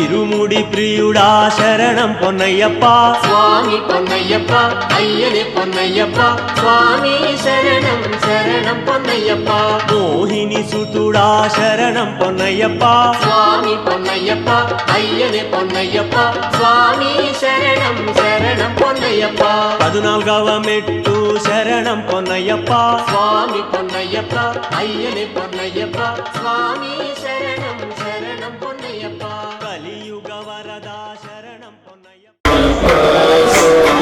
ఇరుముడి ప్రియుడా శరణం పొన్నయ్యప్ప స్వామి పొన్నయ్యప్ప అయ్యని పొన్నయ్యప్ప స్వామి శరణం శరణం పొన్నయ్యప్ప మోహిని సుతుడా శరణం పొన్నయ్యప్ప స్వామి పొన్నయ్యప్ప అయ్యని పొన్నయ్యప్ప స్వామి శరణం శరణం పొన్నయ్యప్ప 14వ మెట్టు శరణం పొన్నయ్యప్ప స్వామి పొన్నయ్యప్ప అయ్యని పొన్నయ్యప్ప స్వామి శరణం శరణం పొన్నయ్యప్ప కలియుగ వరదా శరణం పొన్నయ్యప్ప శరణ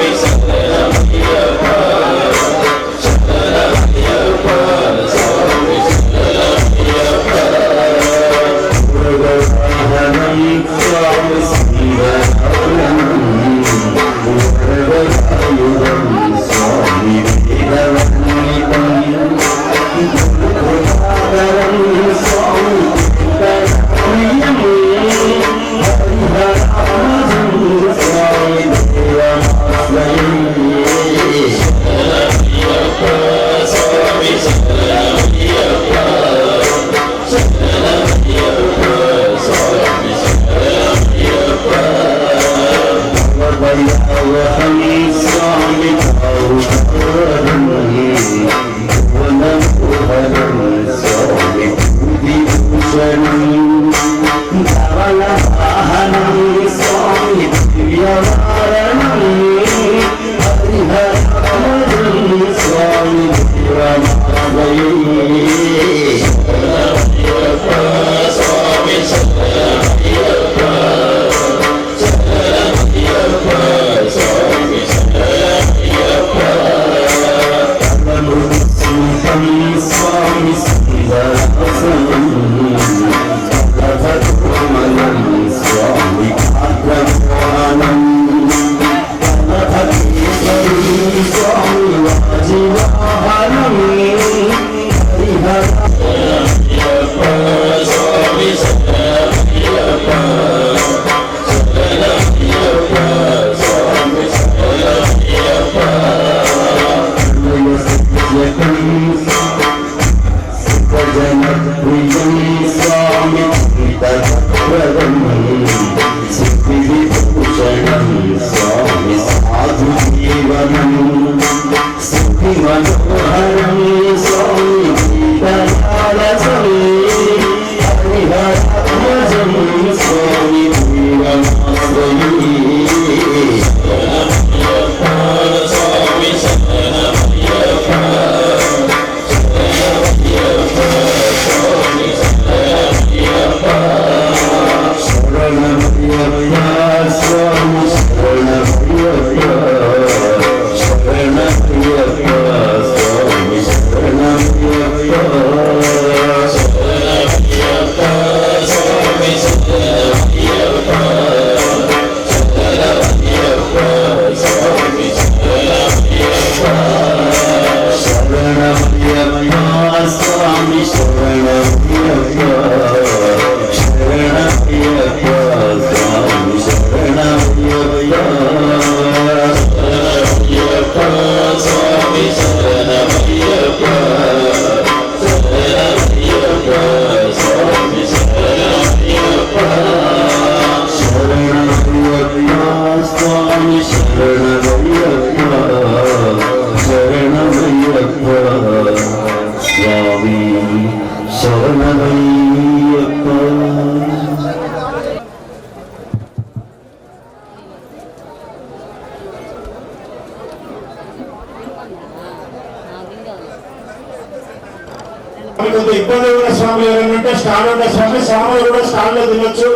కొంత ఇబ్బంది ఉన్న స్వామి ఎవరంటే స్టాల్ ఉన్న స్వామి స్వాములు కూడా స్టాల్ లో తినొచ్చు.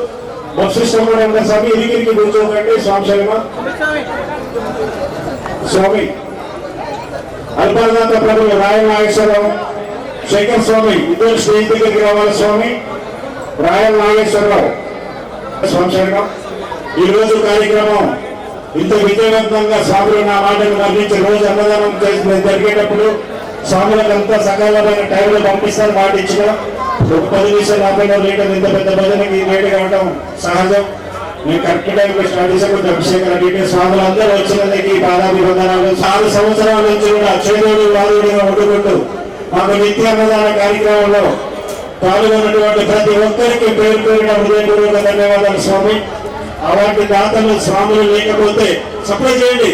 బస్ సిస్టమ్ కూడా ఉన్న స్వామి ఇరిగిరికి కూర్చోకండి. స్వామి శర్మ స్వామి అల్పనాథ ప్రభులు రాయల నాగేశ్వరరావు శేఖర్ స్వామి ఇద్దరు స్టేజ్ దగ్గరికి రావాలి. స్వామి రాయల నాగేశ్వరరావు స్వామి శర్మ ఈ రోజు కార్యక్రమం ఇంత విజయవంతంగా స్వాములు నా మాటను వర్ణించి రోజు అన్నదానం జరిగేటప్పుడు స్వాములకంతా సకాలమైన టైంలో పంపిస్తారు. మాట ఇచ్చిన ఒక 10 నిమిషాలు 50 లీటర్ ఇంత పెద్ద భజనకి లేట్ కావడం సహజం. నేను కరెక్ట్ టైంలో స్టార్ట్ చేసాను. అభిషేకం అడిగితే స్వాములు అందరూ వచ్చినందుకు పాదాభివందనాలు. 6 సంవత్సరాల నుంచి కూడా చేదోడు వాదుడిగా వండుకుంటూ మాకు నిత్య అన్నదాన కార్యక్రమంలో పాల్గొన్నటువంటి ప్రతి ఒక్కరికి పేరు పేరున హృదయపూర్వక ధన్యవాదాలు. స్వామి అలాంటి దాతలు స్వాములు లేకపోతే సప్లై చేయండి.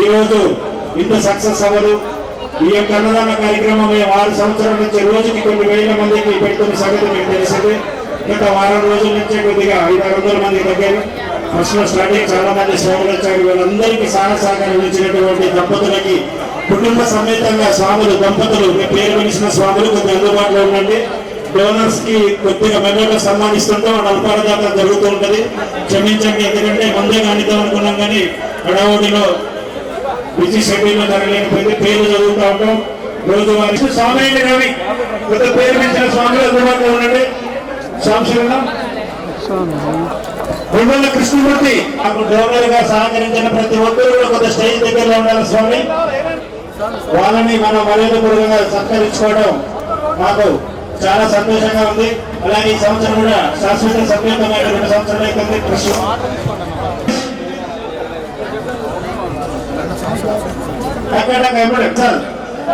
ఈరోజు ఇంత సక్సెస్ అవ్వదు. ఈ యొక్క అన్నదాన కార్యక్రమం 6 సంవత్సరాల నుంచి రోజుకి కొన్ని వేల మందికి పెడుతున్న సంగతి మీకు తెలిసింది. గత వారం రోజుల నుంచే కొద్దిగా 500-600 మంది దగ్గర ఫస్ట్ స్టార్టింగ్ చాలా మంది స్వాములు వచ్చారు. వీళ్ళందరికీ సహకారం ఇచ్చినటువంటి దంపతులకి కుటుంబ సమేతంగా స్వాములు దంపతులు పేరు పిలిచిన స్వాములు కొద్దిగా అందుబాటులో ఉండండి. డోనర్స్ కి కొద్దిగా మెమోగా సన్మానిస్తుంటాం. అల్పారదాత జరుగుతూ ఉంటది. క్షమించండి, ఎందుకంటే ముందే కానిద్దాం అనుకున్నాం కానీ హడావుడిలో బిజీ షెడ్యూల్ జరగలేకపోయింది. పేరు చదువుతూ ఉంటాం. రోజువారీ స్వామి రవి కొత్త పేరు పెంచిన స్వాములు అందుబాటులో ఉండండి. సంశయం రెండున్న కృష్ణమూర్తి మాకు డోనర్ గా సహకరించిన ప్రతి ఒక్కరు కూడా కొంత స్టేజ్ దగ్గరలో ఉండాలి. స్వామి వాళ్ళని మనం మర్యాదపూర్వకంగా సత్కరించుకోవడం మాకు చాలా సంతోషంగా ఉంది. అలాగే ఈ సంవత్సరం కూడా శాశ్వత సభ్యతమైన 2 సంవత్సరాలు అవుతుంది. కృష్ణ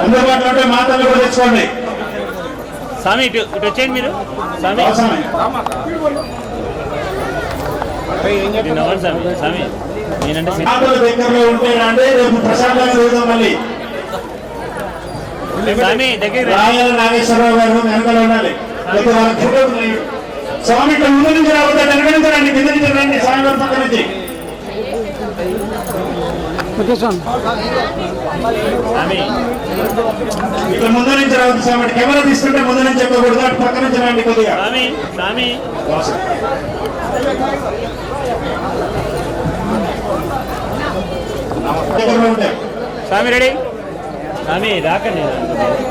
అందుబాటులో ఉంటే మాటలు కూడా తెచ్చుకోండి. స్వామి ఇటు వచ్చేయండి మీరు. స్వామి స్వామి నేనంటే మాటలు దగ్గరలో ఉంటే రండి. రేపు ప్రశాంతంగా చూద్దాం. మళ్ళీ రాయల నాగేశ్వరరావు గారు వెనకలో ఉండాలి. స్వామి ఇట్లా ముందు నుంచి రావద్దా, వెనక నుంచి రండి, కింద నుంచి రండి. స్వామి గారి పక్క నుంచి ఇట్లా ముందు నుంచి రావద్దు. స్వామి కెమెరా తీసుకుంటే ముందు నుంచి చెప్పకూడదు. అటు పక్క నుంచి రండి కొద్దిగా. ఉంటాయి స్వామి రెడీ. స్వామి రాకండి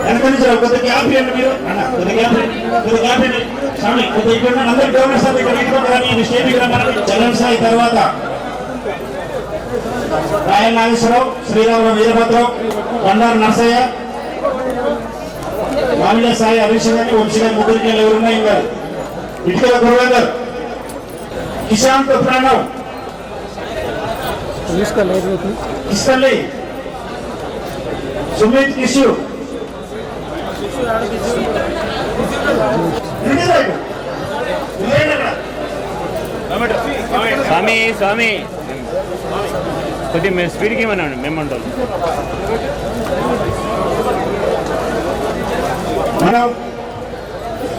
వెనక నుంచి కొద్దిగా గ్యాప్ ఇవ్వండి. మీరు కొద్దిగా గ్యాప్ ఇవ్వండి. స్వామి కొద్దిగా అందరూ డోనర్స్ చలన్ సాయి తర్వాత రాయల నాగేశ్వరరావు, శ్రీరాముల వీరభద్రం, బండారు నరసయ్య, మామిడి సాయి, హరీష్ గారి, వంశీ గారి ముగ్గురికి ఎవరున్నాయి గారు, ఇటుకల గురువేందర్, కిశాంత్ ప్రణవ్, ఇస్కల్లి, సుమిత్ కిషు, స్వామి స్వామి కొద్దిగా మేము స్పీడ్కి ఏమన్నాను మేమంటాం. మన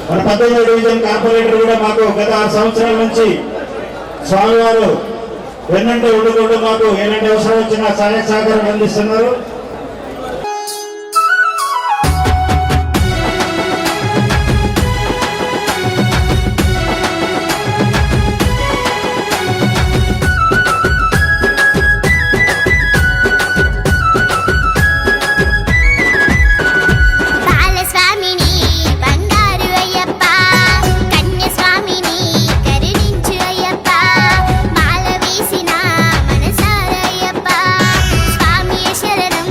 18వ డివిజన్ కార్పొరేటర్ కూడా మాకు గత 6 సంవత్సరాల నుంచి స్వామివారు వెన్నంటే ఉండుకుంటూ మాకు ఎలాంటి అవసరం వచ్చినా సహాయ సహకారం అందిస్తున్నారు. శరణం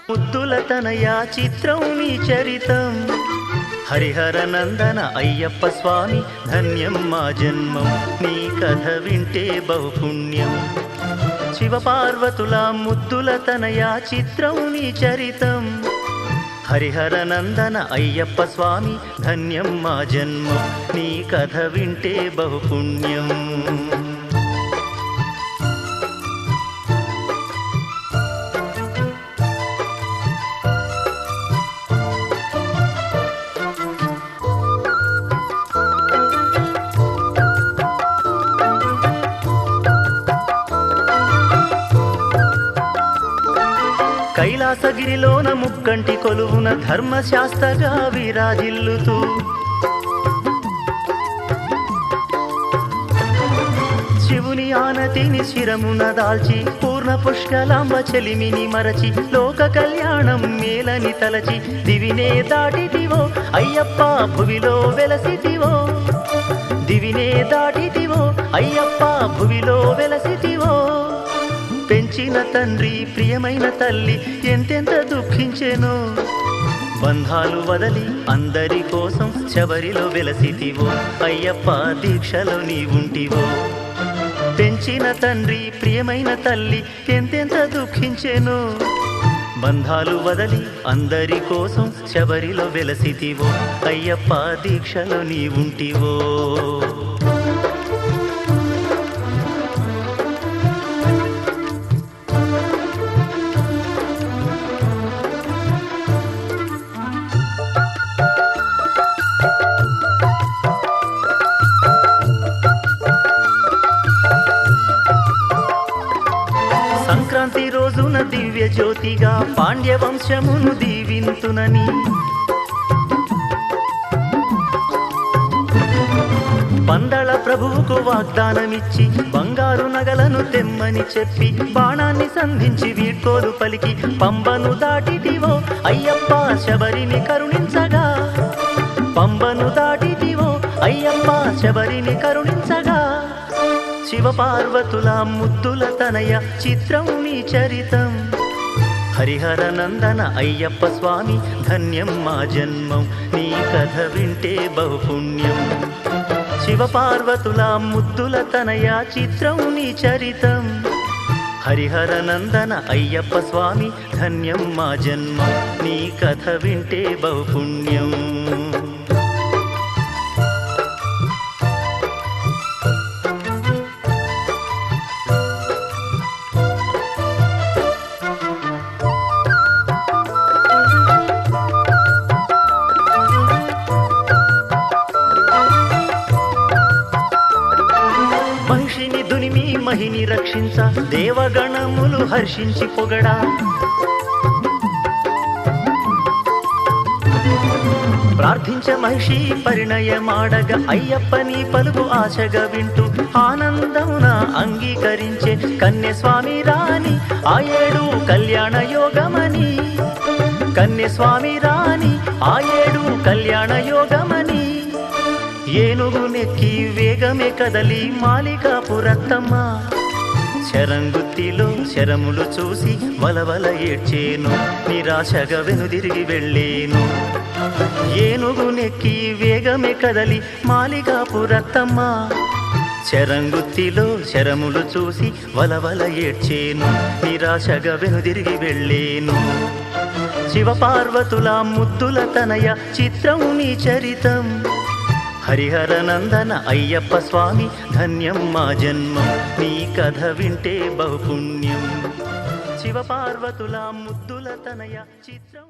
ముద్దుల తనయ చిత్రం నీ చరితం హరిహర నందన అయ్యప్ప స్వామి ధన్యం మా జన్మం నీ కథ వింటే బహుపుణ్యం శివపార్వతుల ముద్దుల తనయ చిత్రం నీ చరితం హరిహర నందన అయ్యప్ప స్వామి ధన్యం మా జన్మం నీ కథ వింటే బహుపుణ్యం కైలాసగిరిలోన ముక్కంటి కొలువున ధర్మశాస్త్రగా విరాజిల్లుతూ శివుని ఆనతిని శిరమున దాల్చి పూర్ణ పుష్కలాంబ చెలిమిని మరచి లోక కళ్యాణం మేలని తలచి దివినే దాటితివో అయ్యప్ప భువిలో వెలసితివో దివినే దాటితివో అయ్యప్ప భువిలో వెలసితివో పెంచిన తండ్రి ప్రియమైన తల్లి ఎంతెంత దుఃఖించెనో బంధాలు వదలి అందరి కోసం శబరిలో వెలసితివో అయ్యప్ప దీక్షలో నీవుంటివో పెంచిన తండ్రి ప్రియమైన తల్లి ఎంతెంత దుఃఖించెనో బంధాలు వదలి అందరి కోసం శబరిలో వెలసితివో అయ్యప్ప దీక్షలో నీవుంటివో సంక్రాంతి రోజున దివ్య జ్యోతిగా పాండ్య వంశమును దీవింతునని పందళ ప్రభువుకు వాగ్దానమిచ్చి బంగారు నగలను తెమ్మని చెప్పి బాణాన్ని సంధించి వీడ్కోలు పలికి పంబను దాటితివో అయ్యప్ప శబరిని కరుణించగా పంబను దాటితివో అయ్యప్ప శబరిని కరుణించగా శివపార్వతుల ముద్దుల తనయ చిత్రం నీ చరితం హరిహర నందన అయ్యప్ప స్వామి ధన్యం మా జన్మం నీ కథ వింటే బహుపుణ్యం శివపార్వతుల ముద్దుల తనయ చిత్రం నీ చరితం హరిహర నందన అయ్యప్ప స్వామి ధన్యం మా జన్మం నీ కథ వింటే బహుపుణ్యం మహిషిని దునిమి మహిని రక్షించ దేవగణములు హర్షించి పొగడా ప్రార్థించ మహిషి పరిణయమాడగ అయ్యప్పని పలుకు ఆశగా వింటూ ఆనందమున అంగీకరించే కన్యస్వామి రాణి ఆయేడు కళ్యాణ యోగమని కన్యస్వామి రాణి ఆయేడు కళ్యాణ యోగమని ఏనుగు నెక్కి వేగమే కదలి మాలికాపురత్తమ్మ శరంగుత్తిలో శరములు చూసి వలవల ఏడ్చేను నిరాశగా వెనుదిరిగి వెళ్ళేను ఏనుగు నెక్కి వేగమే కదలి మాలికాపురత్తమ్మ శరంగుత్తిలో శరములు చూసి వలవల ఏడ్చేను నిరాశగా వెనుదిరిగి వెళ్ళేను శివపార్వతుల ముద్దుల తనయ చిత్రం నీ చరితం హరిహర నందన అయ్యప్ప స్వామి ధన్యం మా జన్మం నీ కథ వింటే బహుపుణ్యం శివపార్వతుల ముద్దుల తనయ చిత్రం